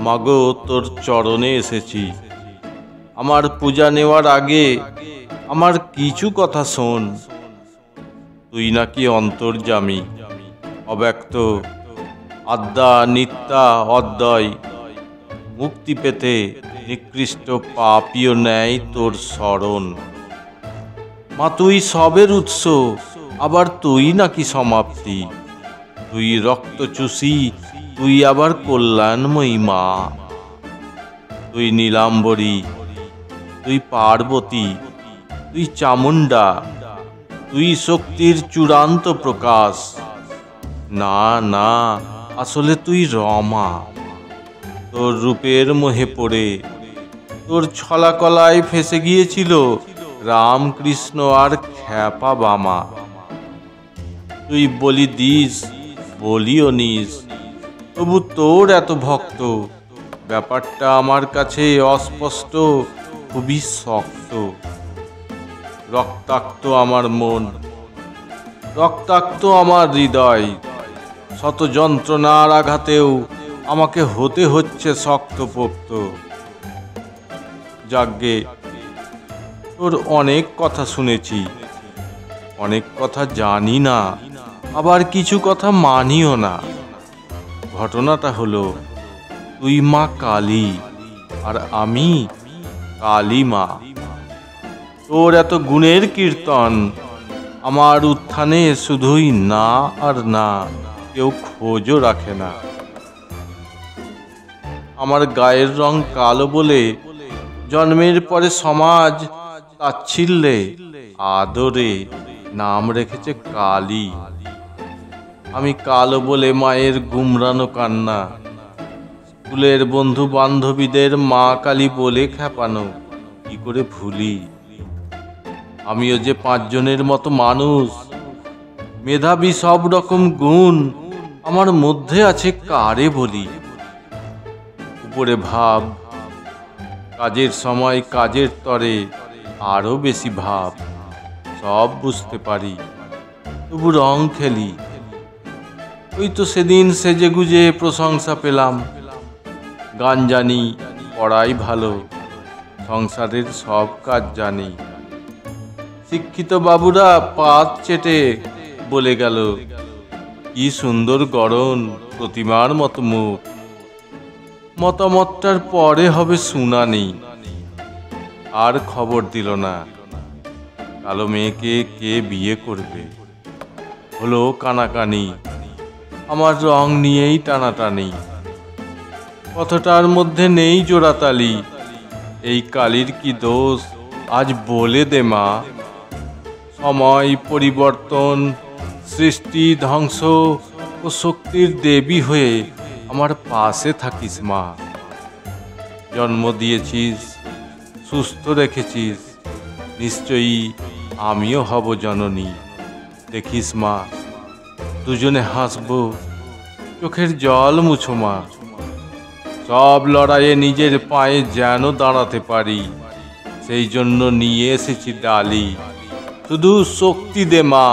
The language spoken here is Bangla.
মাগো তোর চরণে এসেছি। আমার পূজা নেওয়ার আগে আমার কিছু কথা শোন। তুই নাকি অন্তর্যামী, অব্যক্ত, আদ্যা নিত্যা অদ্বয়। মুক্তি পেতে নিকৃষ্ট পাপীয় ন্যায় তোর শরণ। মা তুই সবের উৎস, আবার তুই নাকি সমাপ্তি। তুই রক্ত চুষি, তুই আবার কল্যাণময়ী মা। তুই নীলাম্বরী, তুই পার্বতী, তুই চামুণ্ডা, তুই শক্তির চূড়ান্ত প্রকাশ। না না, আসলে তুই রমা। তোর রূপের মোহে পড়ে তোর ছলাকলায় ফেসে গিয়েছিল রামকৃষ্ণ আর খ্যাপা বামা। তুই বলি দিস, বলিও নিস, তবু তোর এত ভক্ত। ব্যাপারটা আমার কাছে অস্পষ্ট, খুবই শক্ত। রক্তাক্ত আমার মন, রক্তাক্ত আমার হৃদয়। শত যন্ত্রণার আঘাতেও আমাকে হতে হচ্ছে শক্তপোক্ত। যাজ্ঞে, তোর অনেক কথা শুনেছি, অনেক কথা জানি না, আবার কিছু কথা মানিও না। ঘটনাটা হলো, তুই মা কালী আর আমি কালী মা। তোর এত গুণের কীর্তন, আমার উত্থানে শুধুই না আর না, কেউ খোঁজও রাখে না। আমার গায়ের রং কালো বলে জন্মের পরে সমাজ তাচ্ছিল্যে আদরে নাম রেখেছে কালী। আমি কালো বলে মায়ের গুমরানো কান্না, স্কুলের বন্ধু বান্ধবীদের মা কালী বলে খেপানো কি করে ভুলি। আমিও যে 5 জনের মতো মানুষ, মেধাবী, সব রকম গুণ আমার মধ্যে আছে, কারে বলি। উপরে ভাব, কাজের সময় কাজের তরে আরো বেশি ভাব। সব বুঝতে পারি, তবু রং খেলি। ওই তো সেদিন সেজে গুজে প্রশংসা পেলাম। গান জানি, পড়াই ভালো, সংসারের সব কাজ জানি। শিক্ষিত বাবুরা পাত চেটে বলে গেল, কি সুন্দর গড়ন, প্রতিমার মতো মুখ। মতামতটার পরে হবে শুনানি। আর খবর দিল না কালো মেয়েকে কে বিয়ে করবে। হলো কানাকানি, আমার রং নিয়েই টানাটানি। কথাটার মধ্যে নেই জোড়াতালি। এই কালীর কি দোষ আজ বলে দে মা। সময়, পরিবর্তন, সৃষ্টি, ধ্বংস ও শক্তির দেবী হয়ে আমার পাশে থাকিস মা। জন্ম দিয়েছিস, সুস্থ রেখেছিস, নিশ্চয়ই আমিও হব জননী। দেখিস মা, দুজনে হাসবো, চোখের জল মুছো মা। সব লড়াইয়ে নিজের পায়ে যেন দাঁড়াতে পারি, সেই জন্য নিয়ে এসেছি ডালি। শুধু শক্তি দে মা।